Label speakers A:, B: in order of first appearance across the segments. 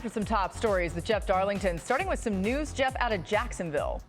A: for some top stories with Jeff Darlington, starting with some news, Jeff, out of Jacksonville.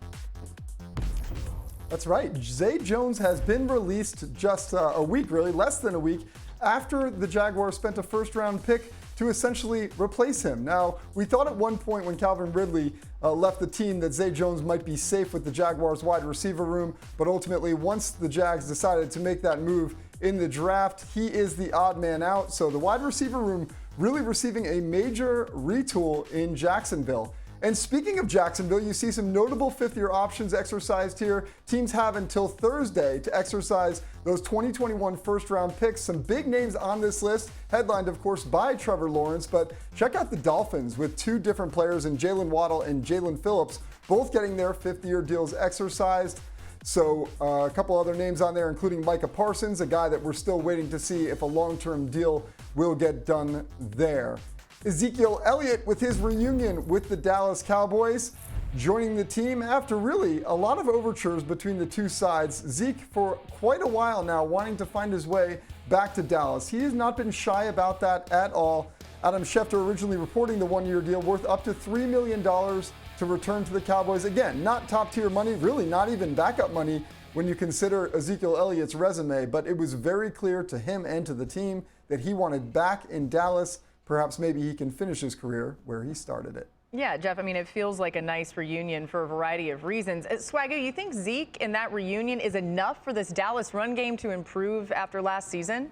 B: That's right. Zay Jones has been released just a week, really, less than a week, after the Jaguars spent a first-round pick to essentially replace him. Now, we thought at one point when Calvin Ridley left the team that Zay Jones might be safe with the Jaguars wide receiver room, but ultimately once the Jags decided to make that move in the draft, he is the odd man out. So the wide receiver room really receiving a major retool in Jacksonville. And speaking of Jacksonville, you see some notable fifth-year options exercised here. Teams have until Thursday to exercise those 2021 first-round picks. Some big names on this list, headlined, of course, by Trevor Lawrence. But check out the Dolphins with two different players in Jalen Waddle and Jalen Phillips, both getting their fifth-year deals exercised. So a couple other names on there, including Micah Parsons, a guy that we're still waiting to see if a long-term deal will get done there. Ezekiel Elliott with his reunion with the Dallas Cowboys, joining the team after really a lot of overtures between the two sides. Zeke, for quite a while now, wanting to find his way back to Dallas. He has not been shy about that at all. Adam Schefter originally reporting the one-year deal worth up to $3 million to return to the Cowboys. Again, not top-tier money, really not even backup money when you consider Ezekiel Elliott's resume, but it was very clear to him and to the team that he wanted back in Dallas. Perhaps maybe he can finish his career where he started it.
A: Yeah, Jeff, I mean, it feels like a nice reunion for a variety of reasons. Swagoo, you think Zeke in that reunion is enough for this Dallas run game to improve after last season?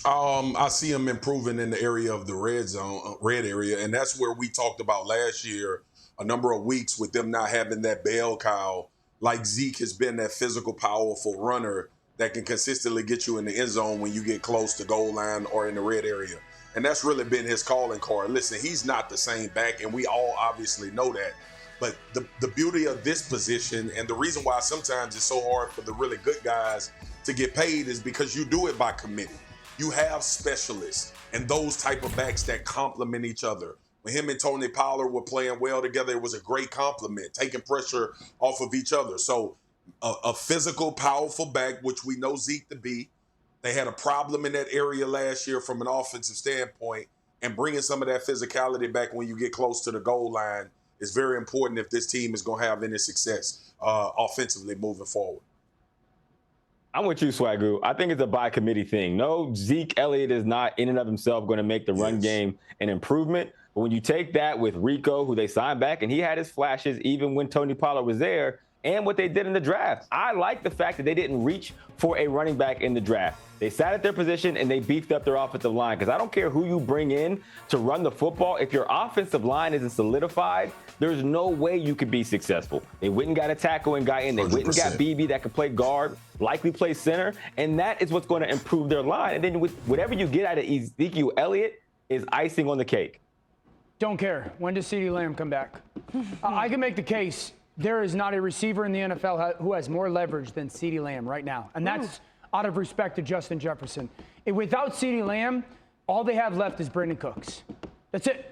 C: I see him improving in the area of the red area, and that's where we talked about last year, a number of weeks with them not having that bell cow. Like Zeke has been that physical, powerful runner that can consistently get you in the end zone when you get close to goal line or in the red area. And that's really been his calling card. Listen, he's not the same back, and we all obviously know that. But the beauty of this position and the reason why sometimes it's so hard for the really good guys to get paid is because you do it by committee. You have specialists and those type of backs that complement each other. When him and Tony Pollard were playing well together, it was a great compliment, taking pressure off of each other. So a physical, powerful back, which we know Zeke to be. They had a problem in that area last year from an offensive standpoint, and bringing some of that physicality back when you get close to the goal line is very important if this team is going to have any success offensively moving forward.
D: I'm with you, Swagoo. I think it's a by committee thing. No, Zeke Elliott is not in and of himself going to make the run game an improvement. But when you take that with Rico, who they signed back, and he had his flashes even when Tony Pollard was there, and what they did in the draft. I like the fact that they didn't reach for a running back in the draft. They sat at their position and they beefed up their offensive line, because I don't care who you bring in to run the football. If your offensive line isn't solidified, there's no way you could be successful. They went and got a tackling guy in. They went and got BB that could play guard, likely play center, and that is what's going to improve their line. And then with whatever you get out of Ezekiel Elliott is icing on the cake.
E: Don't care. When does CeeDee Lamb come back? I can make the case. There is not a receiver in the NFL who has more leverage than CeeDee Lamb right now. And that's out of respect to Justin Jefferson. Without CeeDee Lamb, all they have left is Brandon Cooks. That's it.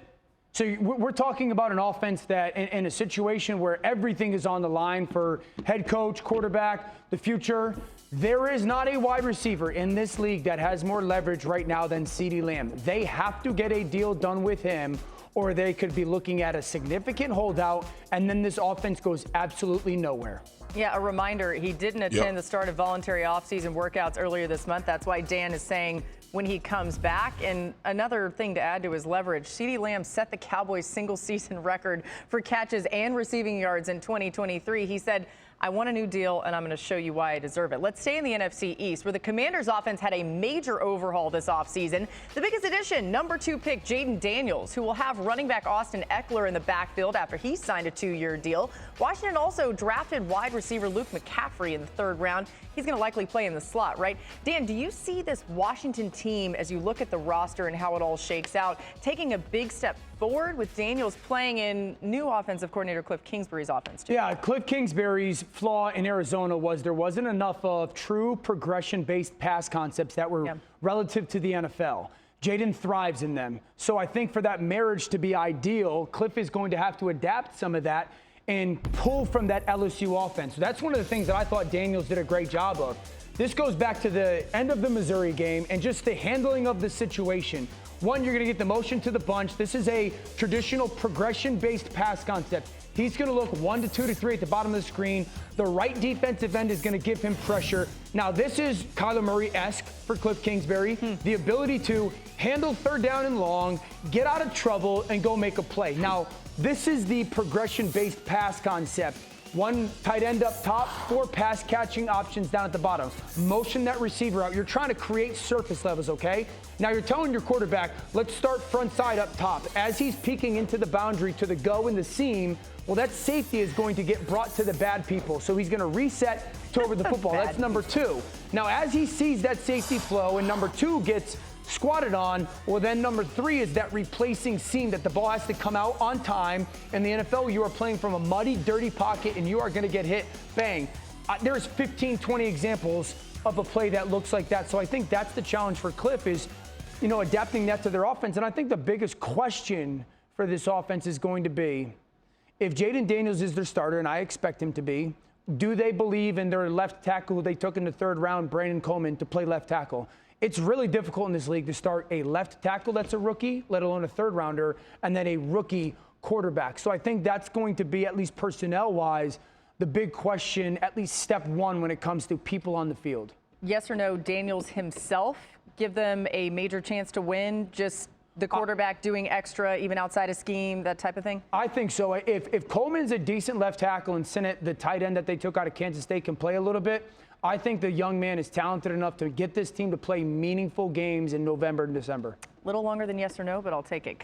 E: So we're talking about an offense that in a situation where everything is on the line for head coach, quarterback, the future, there is not a wide receiver in this league that has more leverage right now than CeeDee Lamb. They have to get a deal done with him, or they could be looking at a significant holdout, and then this offense goes absolutely nowhere.
A: Yeah, a reminder, he didn't attend the start of voluntary offseason workouts earlier this month. That's why Dan is saying when he comes back. And another thing to add to his leverage, CeeDee Lamb set the Cowboys' single-season record for catches and receiving yards in 2023. He said, I want a new deal, and I'm going to show you why I deserve it. Let's stay in the NFC East, where the Commanders' offense had a major overhaul this offseason. The biggest addition, number 2 pick Jaden Daniels, who will have running back Austin Eckler in the backfield after he signed a 2-year deal. Washington also drafted wide receiver Luke McCaffrey in the 3rd round. He's going to likely play in the slot, right? Dan, do you see this Washington team, as you look at the roster and how it all shakes out, taking a big step forward with Daniels playing in new offensive coordinator Cliff Kingsbury's offense, too?
E: Yeah, Cliff Kingsbury's flaw in Arizona was there wasn't enough of true progression-based pass concepts that were relative to the NFL. Jaden thrives in them. So I think for that marriage to be ideal, Cliff is going to have to adapt some of that and pull from that LSU offense. So that's one of the things that I thought Daniels did a great job of. This goes back to the end of the Missouri game and just the handling of the situation. One, you're going to get the motion to the bunch. This is a traditional progression-based pass concept. He's going to look 1 to 2 to 3 at the bottom of the screen. The right defensive end is going to give him pressure. Now, this is Kyler Murray-esque for Cliff Kingsbury. The ability to handle third down and long, get out of trouble, and go make a play. Now, this is the progression-based pass concept. 1 tight end up top, 4 pass catching options down at the bottom. Motion that receiver out. You're trying to create surface levels, okay? Now you're telling your quarterback, let's start front side up top. As he's peeking into the boundary to the go and the seam, well, that safety is going to get brought to the bad people. So he's going to reset to over the football. That's number 2. Now, as he sees that safety flow and number 2 gets squatted on, well, then number 3 is that replacing seam that the ball has to come out on time. In the NFL, you are playing from a muddy, dirty pocket, and you are going to get hit. Bang. There's 15, 20 examples of a play that looks like that. So I think that's the challenge for Cliff is, adapting that to their offense. And I think the biggest question for this offense is going to be, if Jaden Daniels is their starter, and I expect him to be, do they believe in their left tackle who they took in the 3rd round, Brandon Coleman, to play left tackle? It's really difficult in this league to start a left tackle that's a rookie, let alone a 3rd rounder, and then a rookie quarterback. So I think that's going to be, at least personnel-wise, the big question, at least step 1 when it comes to people on the field.
A: Yes or no, Daniels himself give them a major chance to win? Just the quarterback doing extra, even outside of scheme, that type of thing?
E: I think so. If Coleman's a decent left tackle and Sinnott, the tight end that they took out of Kansas State, can play a little bit, I think the young man is talented enough to get this team to play meaningful games in November and December.
A: A little longer than yes or no, but I'll take it.